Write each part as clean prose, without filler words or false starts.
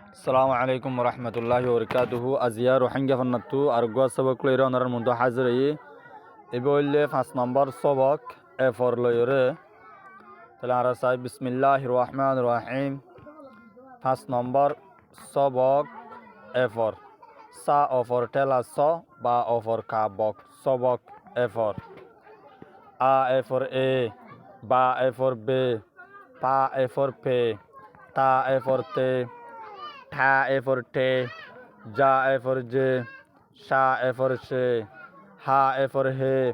Assalamu alaikum warahmatullahi wabarakatuh. Azia Rohingya fannatu argwa sabak loira onarar mundu haziri. Iboille 5 number sabak A4 loire. Talara say bismillahirrahmanirrahim. 5 number sabak A4. Sa for tela so ba for kabok sabak A4. A for A, ba for B, pa for P, ta for T. Tha for T, ja for J, sha for sh, ha for he,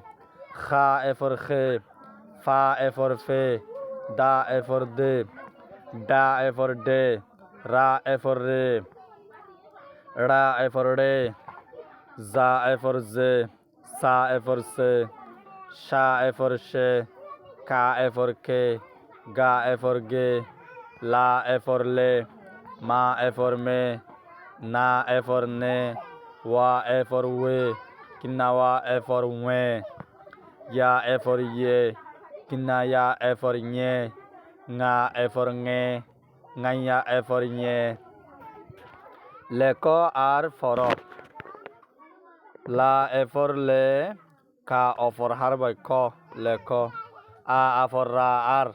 kha for khe, fa for fe, da for d, da for d, ra for re, ra for re, za for z, sa for se, sha for she, ka for ke, ga for ge, la for le, ma for me, na for ne, wa for we, kinna wa for we, ya for ye, kinna ya for nye, nga for nge, nga ya for nye. Leko ar forok. La for le, ka for harbai ko leko, a for ra ar,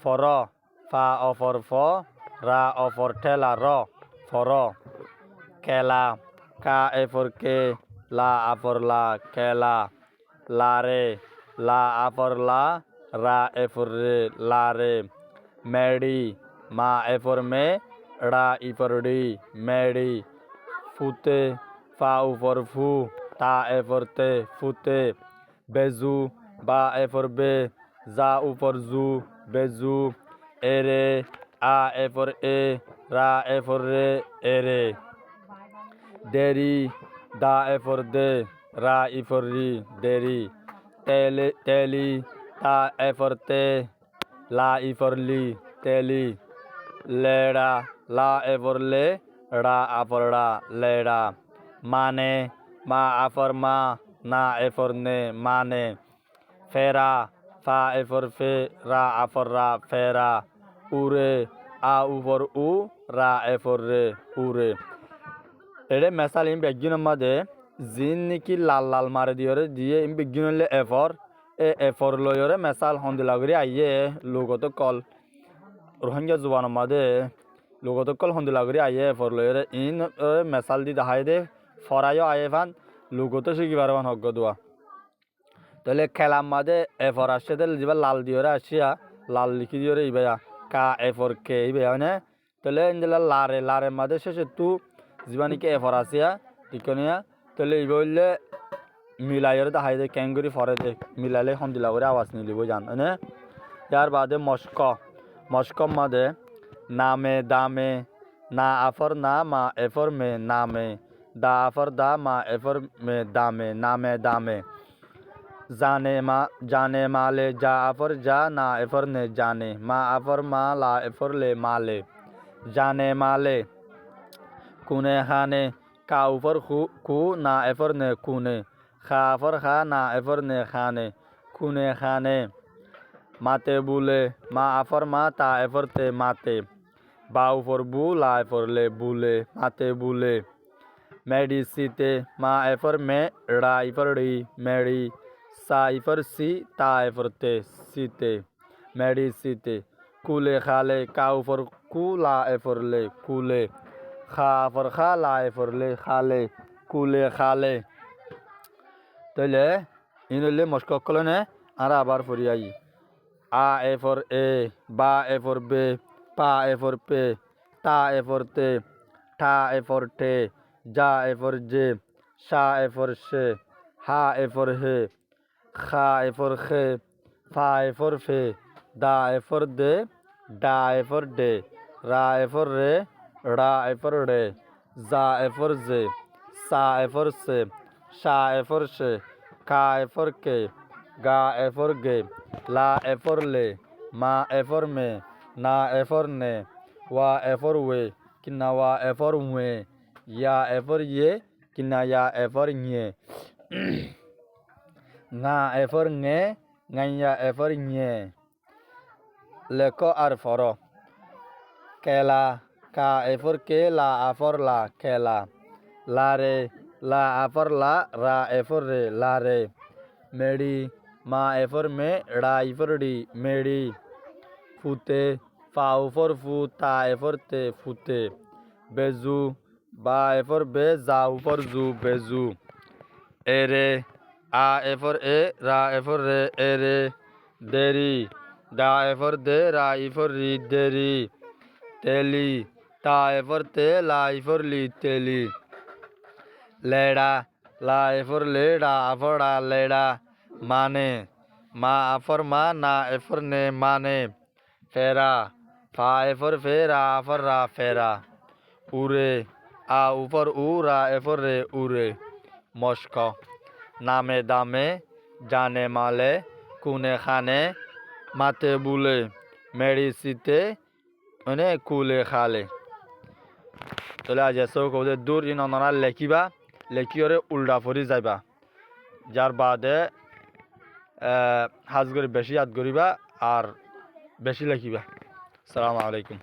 foro, fa for fo, ra for tela ro, foro, kela, ka for ke, la for la, kela, la re, la for la, ra for re, la re, medi, ma for me, ra for di, medi, fute, fa for fu, ta for te, fute, bezu, ba for be, za for zu, bezu, ere, a for e, ra for re, ere, deri, da for de, ra for ri, deri, teli, ta for te, la for li, teli, leda, la for le, ra for ra, leda, mane, ma for ma, na for ne, mane, fera, fa for fe, ra for ra, fera, ure, a for u, ra for re, ure. Ere mesal in begin made zin ki lal mare diore die in begin le efor e for loyore mesal hondi lagri aye logo to kol Rohingya zuban made logo to kol hondi lagri aye for loyore in mesal di dahai de forayo aye van logo to shigi barban hoggo dua tole খেলার মাঝে এফর আসছে তাহলে যেবার লাল দিওরে আসিয়া লাল লিখি দিওরে ইবেয়া কা এফর কে ইবেয়া মানে তাহলে ইন্দলা লারে মাঝে শেষে তু জীবানিকে এফর আসিয়া টিকনিয়া তাহলে ইবে হইলে মিলাইয়ের দেখাই দে ক্যাঙ্গুরি ফরে দে মিলাইলে হন্দিলা করে আওয়াজ নিলিব জান মানে ইয়ার বাদে মস্কম মাঝে নামে দামে না আফর না মা এফর মে নামে দা আফর দা মা এফর মে দামে নামে দামে जाने माले जा अफर जा ना एफर ने जाने मा अफर मा ला एफर ले माले जाने माले कुने खाने का ऊपर कु ना एफर ने कुने खा अफर खा ना एफर ने खाने कुने खाने माते बुले मा अफर मा ता एफर ते माते बा ऊपर बू ला एफर ले बुले माते बुले मेडी सीते मा एफर में रा एफर डी मेडी सा इफर सी ता इफर ते सीते मेडी सीते कुले खाले का ऊपर कु ला इफर ले कुले खा फर खा ला इफर ले खाले कुले खाले तले इनले मस्ककले ने आरा आबार फरियाई आ इफर ए बा इफर बे पा इफर पे ता इफर ते ठा इफर टे जा इफर जे शा इफर शे हा इफर हे खा एफर खे फा एफर फे दा एफर दे डा एफर डे रा एफर रे रा एफर रे जा एफर जे सा एफर से शा एफर से का एफर के गा एफर गे ला एफर ले मा एफर में ना एफर ने वा एफर वे किन्ना वा एफर वे या एफर ये किन्ना या एफर ये nga efor nge nganya efor nye leko ar foro kela কা এফর কে লা আফর লা খেলা লা রে লা আফর লা রা এফর রে লা রে মেডি মা এফর মে ড়া ইফর ডি মেডি ফুতে ফা উফর ফু তা এফর তে ফুতে বেজু বা এফর বে জা উফর জু বেজু এরে আ এফর এ রা এফর রে এরে দেরি দা এফর দে রা ইফর রি দেরি তেলি তা এফর তে লা ইফর লি তেলি লেডা লা এফর লেডা আফরা লেডা মানে মা আফর মা না এফর নে মানে ফেরা ফা এফর ফেরা আফর রা ফেরা উরে আ উফর উ রা এফর রে উরে মস্ক নামে দামে জানে মালে কুনে খানে মাতে বুলে মেডিসিতে মানে কুলে খালে তাহলে আজ এসে কৌদে দূর ইন অনারা লেখিবা লেখিওরে উল্টা ফরি যাইবা যার বাদে হাজ করে বেশি ইয়াদ করিবা আর বেশি লেখিবা। আসসালামু আলাইকুম।